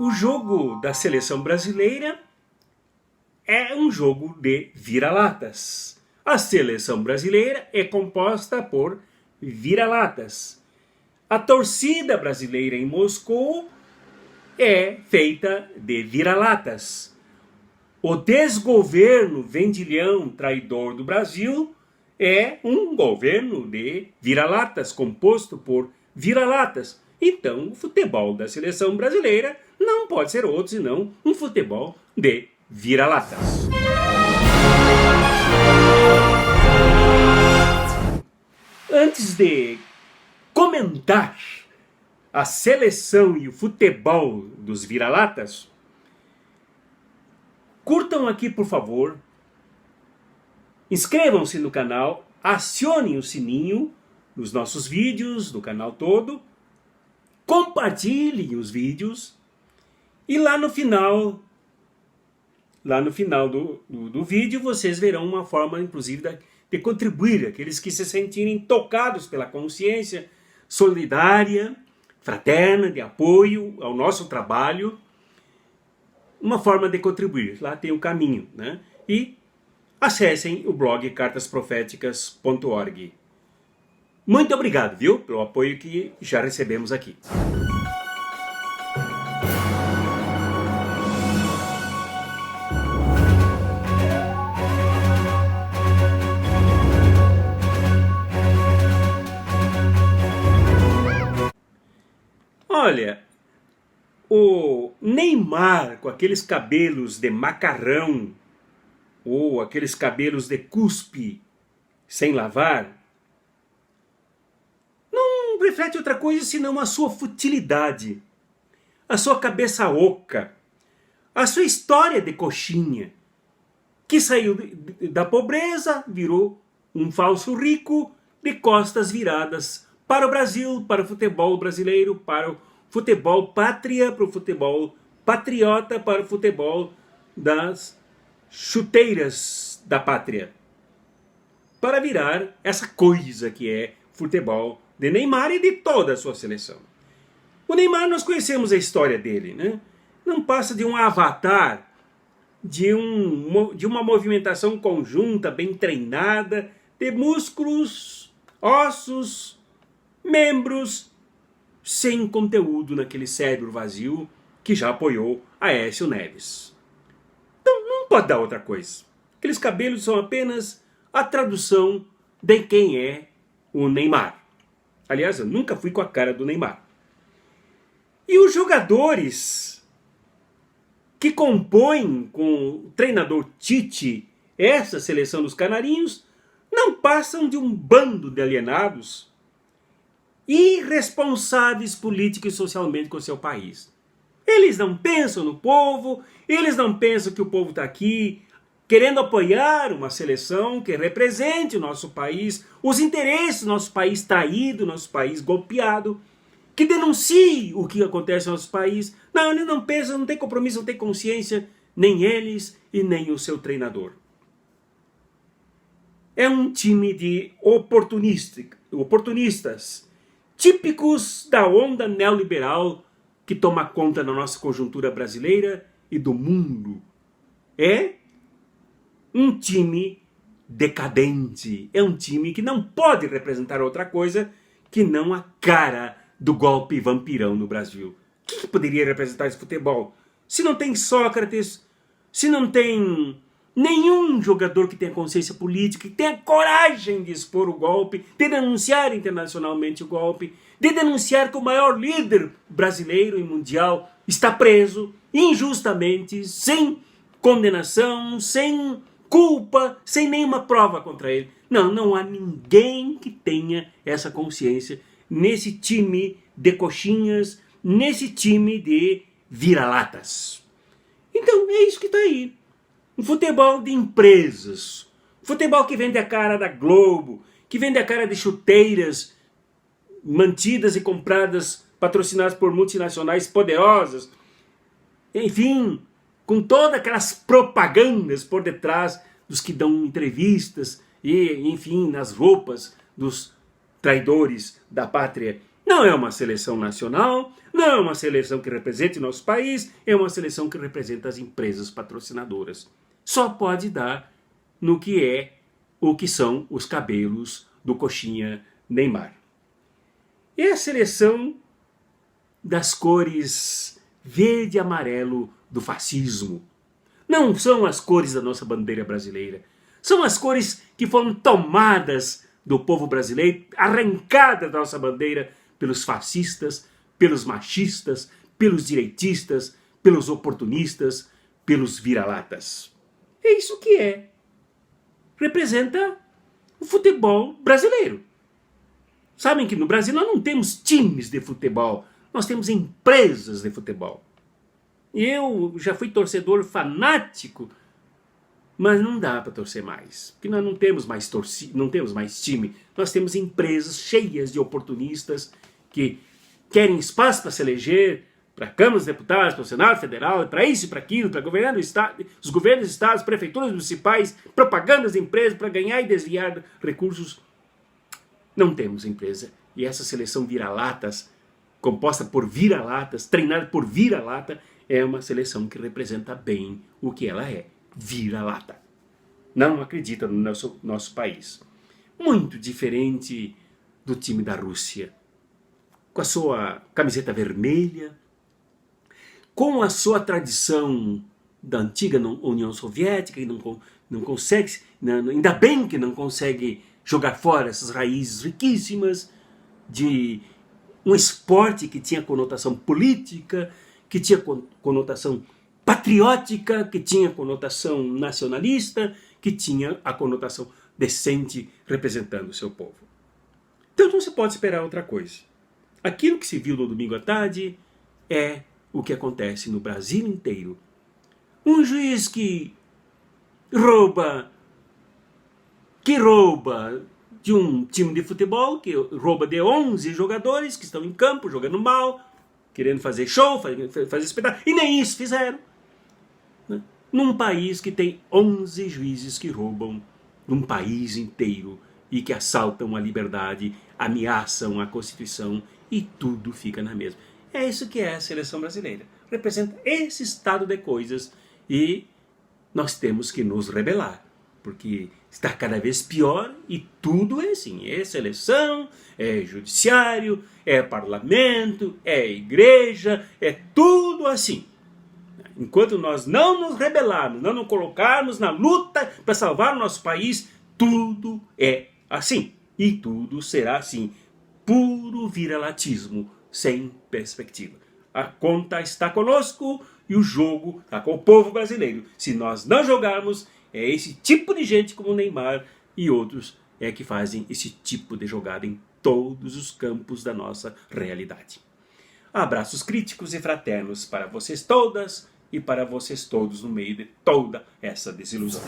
O jogo da seleção brasileira é um jogo de vira-latas. A seleção brasileira é composta por vira-latas. A torcida brasileira em Moscou é feita de vira-latas. O desgoverno vendilhão traidor do Brasil é um governo de vira-latas, composto por vira-latas. Então, o futebol da seleção brasileira não pode ser outro senão um futebol de vira-latas. Antes de comentar a seleção e o futebol dos vira-latas, curtam aqui, por favor, inscrevam-se no canal, acionem o sininho nos nossos vídeos, do canal todo, compartilhem os vídeos e lá no final do vídeo vocês verão uma forma, inclusive, de contribuir, aqueles que se sentirem tocados pela consciência solidária, fraterna, de apoio ao nosso trabalho, uma forma de contribuir. Lá tem o caminho, né? E acessem o blog cartasproféticas.org. Muito obrigado, viu, pelo apoio que já recebemos aqui. Olha, o Neymar com aqueles cabelos de macarrão ou aqueles cabelos de cuspe sem lavar não reflete outra coisa senão a sua futilidade, a sua cabeça oca, a sua história de coxinha, que saiu da pobreza, virou um falso rico de costas viradas para o Brasil, para o futebol brasileiro, para o futebol pátria, para o futebol patriota, para o futebol das chuteiras da pátria, para virar essa coisa que é futebol de Neymar e de toda a sua seleção. O Neymar, nós conhecemos a história dele, né? Não passa de um avatar, de uma movimentação conjunta, bem treinada, de músculos, ossos, membros, sem conteúdo naquele cérebro vazio que já apoiou Aécio Neves. Então não pode dar outra coisa. Aqueles cabelos são apenas a tradução de quem é o Neymar. Aliás, eu nunca fui com a cara do Neymar. E os jogadores que compõem com o treinador Tite essa seleção dos canarinhos não passam de um bando de alienados irresponsáveis política e socialmente com o seu país. Eles não pensam no povo, eles não pensam que o povo está aqui querendo apoiar uma seleção que represente o nosso país, os interesses do nosso país traído, nosso país golpeado, que denuncie o que acontece no nosso país. Não, eles não pensam, não tem compromisso, não tem consciência, nem eles e nem o seu treinador. É um time de oportunistas, típicos da onda neoliberal que toma conta da nossa conjuntura brasileira e do mundo. É um time decadente, é um time que não pode representar outra coisa que não a cara do golpe vampirão no Brasil. O que poderia representar esse futebol? Se não tem Sócrates, se não tem nenhum jogador que tenha consciência política, que tenha coragem de expor o golpe, de denunciar internacionalmente o golpe, de denunciar que o maior líder brasileiro e mundial está preso injustamente, sem condenação, sem culpa, sem nenhuma prova contra ele. Não há ninguém que tenha essa consciência nesse time de coxinhas, nesse time de vira-latas. Então é isso que está aí. Um futebol de empresas, futebol que vende a cara da Globo, que vende a cara de chuteiras mantidas e compradas, patrocinadas por multinacionais poderosas, enfim, com todas aquelas propagandas por detrás dos que dão entrevistas e, enfim, nas roupas dos traidores da pátria. Não é uma seleção nacional, não é uma seleção que represente nosso país, é uma seleção que representa as empresas patrocinadoras. Só pode dar no que é o que são os cabelos do coxinha Neymar. E a seleção das cores verde e amarelo do fascismo. Não são as cores da nossa bandeira brasileira. São as cores que foram tomadas do povo brasileiro, arrancadas da nossa bandeira pelos fascistas, pelos machistas, pelos direitistas, pelos oportunistas, pelos vira-latas. É isso que é. Representa o futebol brasileiro. Sabem que no Brasil nós não temos times de futebol, nós temos empresas de futebol. E eu já fui torcedor fanático, mas não dá para torcer mais, porque nós não temos mais não temos mais time, nós temos empresas cheias de oportunistas que querem espaço para se eleger, para câmaras de deputados, para o Senado Federal, para isso e para aquilo, para governar os governos de estados, prefeituras municipais, propagandas de empresas para ganhar e desviar recursos. Não temos empresa. E essa seleção vira-latas, composta por vira-latas, treinada por vira-lata, é uma seleção que representa bem o que ela é, vira-lata. Não acredita no nosso país. Muito diferente do time da Rússia, com a sua camiseta vermelha, com a sua tradição da antiga União Soviética, e não consegue, ainda bem que não consegue jogar fora essas raízes riquíssimas de um esporte que tinha conotação política, que tinha conotação patriótica, que tinha conotação nacionalista, que tinha a conotação decente representando o seu povo. Então não se pode esperar outra coisa. Aquilo que se viu no domingo à tarde é o que acontece no Brasil inteiro. Um juiz que rouba de um time de futebol, que rouba de 11 jogadores que estão em campo jogando mal, querendo fazer show, fazer espetáculo, e nem isso fizeram. Né? Num país que tem 11 juízes que roubam num país inteiro e que assaltam a liberdade, ameaçam a Constituição e tudo fica na mesma. É isso que é a seleção brasileira. Representa esse estado de coisas e nós temos que nos rebelar, porque está cada vez pior e tudo é assim. É seleção, é judiciário, é parlamento, é igreja, é tudo assim. Enquanto nós não nos rebelarmos, não nos colocarmos na luta para salvar o nosso país, tudo é assim. E tudo será assim. Puro viralatismo, sem perspectiva. A conta está conosco e o jogo está com o povo brasileiro. Se nós não jogarmos, é esse tipo de gente como o Neymar e outros que fazem esse tipo de jogada em todos os campos da nossa realidade. Abraços críticos e fraternos para vocês todas e para vocês todos no meio de toda essa desilusão.